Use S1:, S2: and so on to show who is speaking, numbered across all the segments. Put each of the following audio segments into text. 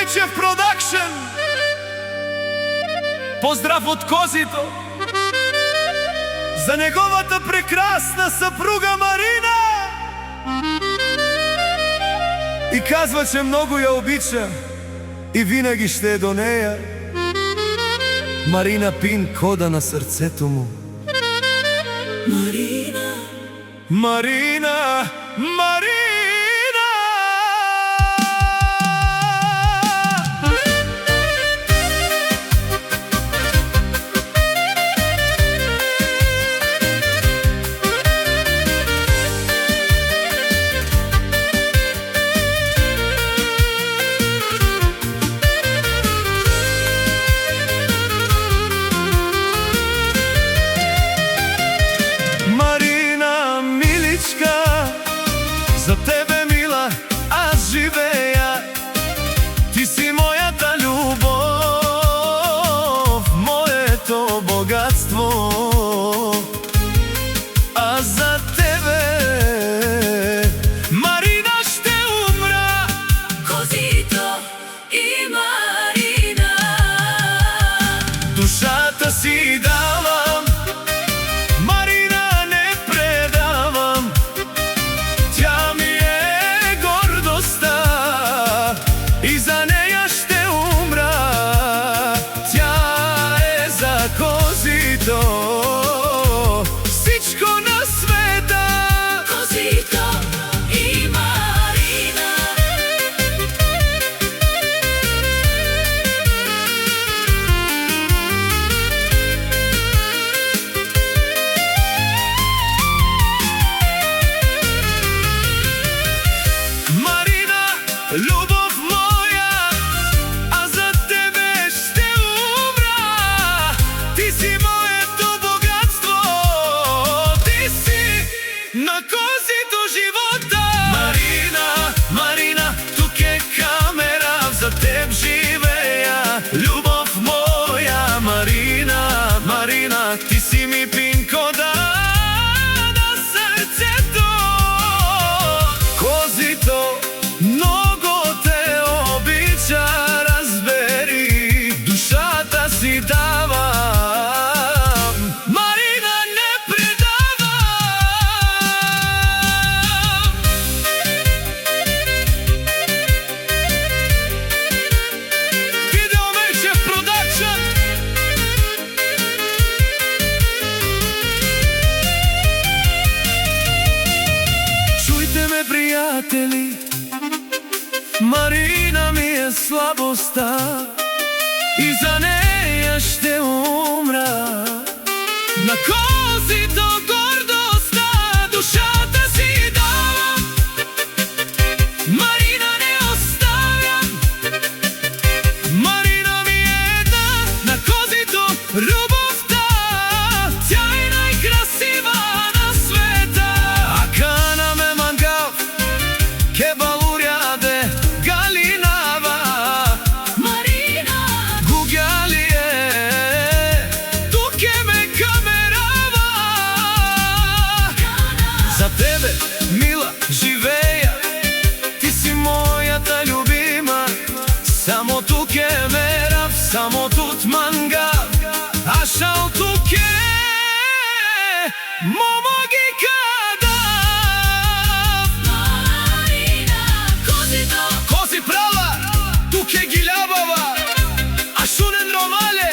S1: Домејчев продакшн. Поздрав од Козито за неговата прекрасна сапруга Марина. И казва, че многу ја обича и винаги ще е до неја. Марина пин кода на срцето му.
S2: Марина,
S1: Марина, Марина. За тебе, мила, аз живея. Ти си моята любов, моето богатство. А за тебе, Марина, ще умра.
S2: Козито и Марина.
S1: Душата си давам, Марина не предавам. Тя ми е гордостта и за нея ще умра. Тя е за Козито всичко на света.
S2: Козито и Марина.
S1: Марина, любов моя, а за тебе ще умра. Ти си моето богатство, ти си на Козито живота. Марина, Марина, тук е камера, за теб живея. Любов моя, Марина, Марина, ти си ми пин кода на сърцето. Козито много те обича, разбери, душата си давам. Марина не предавам. Домејчев продакшн. Чуйте ме, пријатели, Марина ми е слабоста и за нея ще умра. На Козито гордостта, душата си давам. Марина не оставям. Марина ми е една, на Козито любовта. Тя е најкрасива на света. Акана ме мангав, ке балурјаде галинава.
S2: Марина,
S1: Гуѓали е, туке ме камерава. За тебе, мила, живея. Ти си мојата любима. Само туке мерав, само тут мангав. А шал туке момоги кадав.
S2: Марина, Козито,
S1: Кози права, туке гилјабава. Ашунен ромале,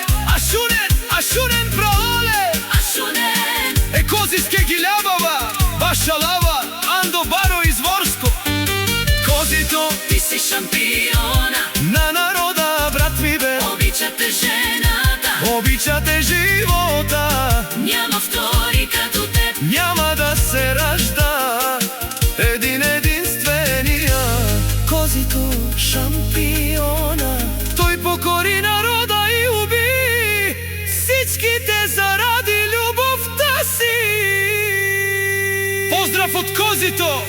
S1: ашунен прооле.
S2: Ашунен,
S1: Е козиске гилјабава, баша лава, Андо Баро изворско. Козито
S2: ти си шампиона.
S1: на народа, брат ми бе.
S2: Обичате жената,
S1: Обичате живота,
S2: няма втори като теб.
S1: няма да се ражда един единствения. Козито шампиона, той покори народа и уби всичките заради любовта си. Поздрав од Козито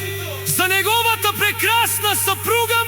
S1: за неговата прекрасна сапруга